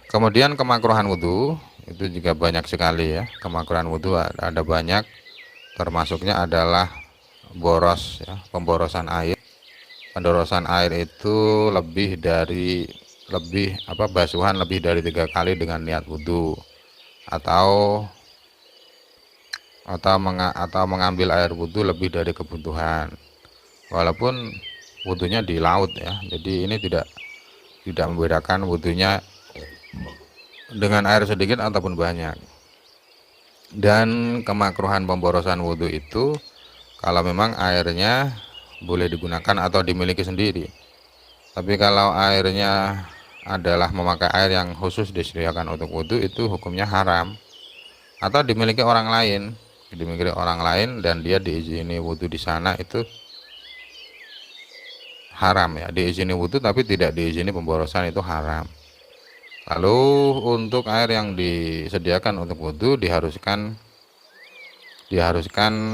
Kemudian kemakruhan wudhu itu juga banyak sekali ya. Kemakruhan wudhu ada banyak, termasuknya adalah boros ya, pemborosan air. Pemborosan air itu basuhan lebih dari 3 kali dengan niat wudhu, atau atau mengambil air wudhu lebih dari kebutuhan, walaupun wudhunya di laut ya. Jadi ini tidak membedakan wudhunya dengan air sedikit ataupun banyak. Dan kemakruhan pemborosan wudhu itu kalau memang airnya boleh digunakan atau dimiliki sendiri. Tapi kalau airnya adalah memakai air yang khusus disediakan untuk wudhu, itu hukumnya haram. Atau dimiliki orang lain dan dia diizini wudhu di sana, itu haram ya. Diizini wudhu tapi tidak diizini pemborosan, itu haram. Lalu untuk air yang disediakan untuk wudhu diharuskan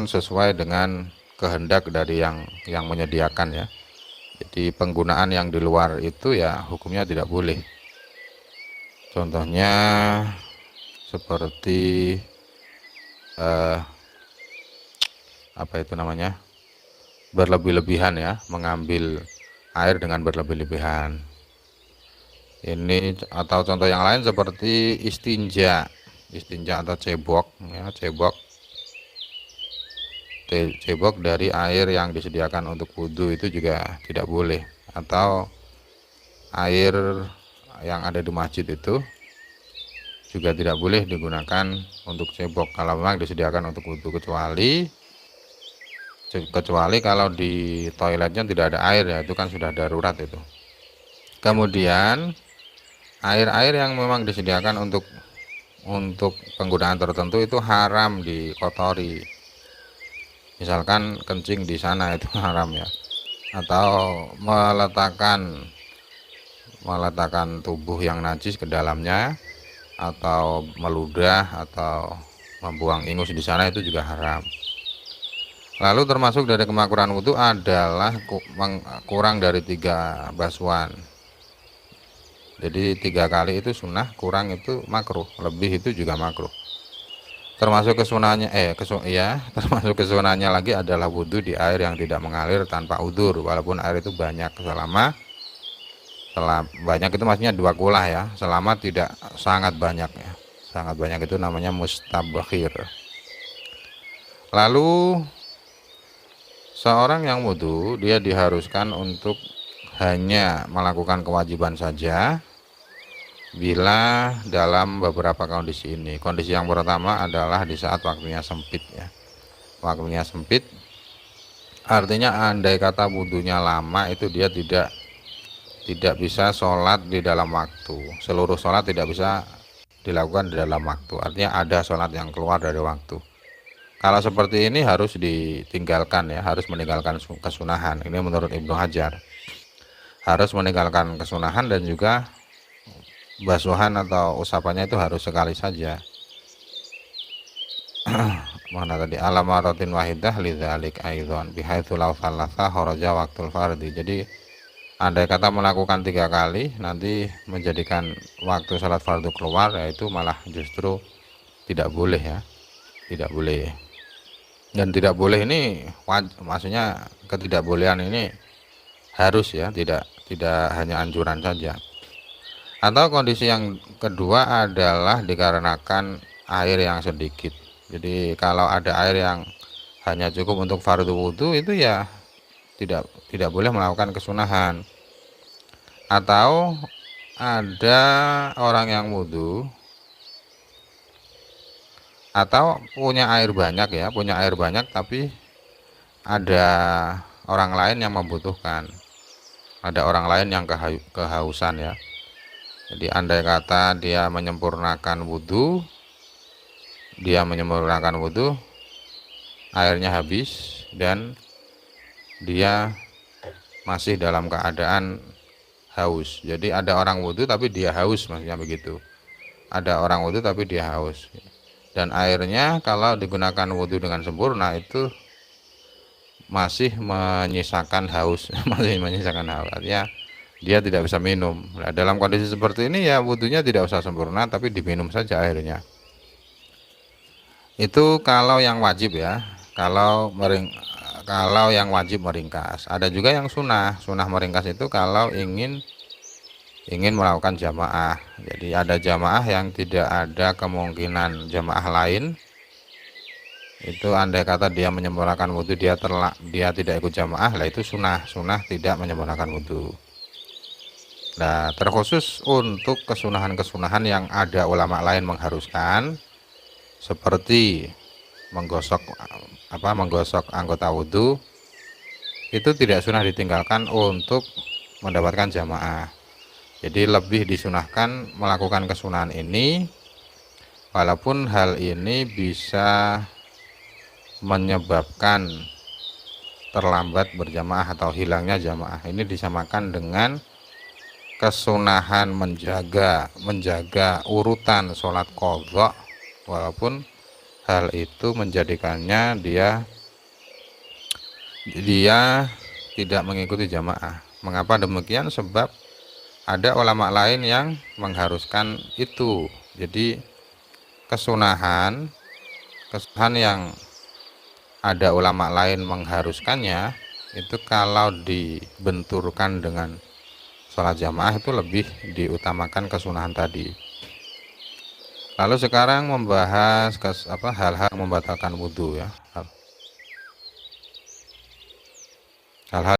sesuai dengan kehendak dari yang menyediakan ya. Jadi penggunaan yang di luar itu ya hukumnya tidak boleh. Contohnya seperti apa itu namanya, berlebih-lebihan ya, mengambil air dengan berlebih-lebihan. Ini atau contoh yang lain seperti istinja atau cebok ya, cebok dari air yang disediakan untuk wudhu itu juga tidak boleh. Atau air yang ada di masjid itu juga tidak boleh digunakan untuk cebok kalau memang disediakan untuk wudhu, kecuali kalau di toiletnya tidak ada air ya, itu kan sudah darurat itu. Kemudian air-air yang memang disediakan untuk penggunaan tertentu itu haram dikotori. Misalkan kencing di sana itu haram ya. Atau meletakkan tubuh yang najis ke dalamnya, atau meludah atau membuang ingus di sana, itu juga haram. Lalu termasuk dari kemakruhan wudhu adalah kurang dari 3 basuhan. Jadi 3 kali itu sunnah, kurang itu makruh, lebih itu juga makruh. Termasuk kesunahnya termasuk kesunahnya lagi adalah wudhu di air yang tidak mengalir tanpa udzur, walaupun air itu banyak, selama banyak itu maksudnya 2 kulah ya, selama tidak sangat banyak ya. Sangat banyak itu namanya mustabakhir. Lalu seorang yang wudhu dia diharuskan untuk hanya melakukan kewajiban saja bila dalam beberapa kondisi ini. Kondisi yang pertama adalah di saat waktunya sempit ya. Waktunya sempit artinya andai kata wudhunya lama, itu dia tidak bisa sholat di dalam waktu. Seluruh sholat tidak bisa dilakukan di dalam waktu, artinya ada sholat yang keluar dari waktu. Kalau seperti ini harus ditinggalkan ya, harus meninggalkan kesunahan. Ini menurut Ibnu Hajar, harus meninggalkan kesunahan, dan juga basuhan atau usapannya itu harus sekali saja. Mana tadi, alamaratin wahidah lidzalik aidzon bihaitsu law salasa kharaja waqtul fardhi. Jadi andai kata melakukan 3 kali nanti menjadikan waktu salat fardu keluar, yaitu malah justru tidak boleh ya, tidak boleh. Dan tidak boleh ini maksudnya ketidakbolehan ini harus ya, tidak hanya anjuran saja. Atau kondisi yang kedua adalah dikarenakan air yang sedikit. Jadi kalau ada air yang hanya cukup untuk fardu wudhu, itu ya tidak boleh melakukan kesunahan. Atau ada orang yang wudhu atau punya air banyak ya, tapi ada orang lain yang membutuhkan, ada orang lain yang kehausan ya. Jadi andai kata dia menyempurnakan wudhu, airnya habis dan dia masih dalam keadaan haus. Jadi ada orang wudhu tapi dia haus, maksudnya begitu. Ada orang wudhu tapi dia haus. Dan airnya kalau digunakan wudhu dengan sempurna itu masih menyisakan haus, artinya dia tidak bisa minum. Nah, dalam kondisi seperti ini ya wudhunya tidak usah sempurna, tapi diminum saja airnya. Itu kalau yang wajib ya. Kalau yang wajib meringkas. Ada juga yang sunnah. Sunnah meringkas itu kalau ingin melakukan jamaah. Jadi ada jamaah yang tidak ada kemungkinan jamaah lain. Itu andai kata dia menyempurnakan wudhu, dia tidak ikut jamaah, lah itu sunnah tidak menyempurnakan wudhu. Nah, terkhusus untuk kesunahan-kesunahan yang ada ulama lain mengharuskan, seperti menggosok anggota wudhu, itu tidak sunnah ditinggalkan untuk mendapatkan jamaah. Jadi lebih disunahkan melakukan kesunahan ini, walaupun hal ini bisa menyebabkan terlambat berjamaah atau hilangnya jamaah. Ini disamakan dengan kesunahan menjaga urutan sholat qadha, walaupun hal itu menjadikannya dia tidak mengikuti jamaah. Mengapa demikian? Sebab ada ulama lain yang mengharuskan itu. Jadi kesunahan yang ada ulama lain mengharuskannya, itu kalau dibenturkan dengan sholat jamaah itu lebih diutamakan kesunahan tadi. Lalu sekarang membahas hal-hal membatalkan wudhu ya. Hal-hal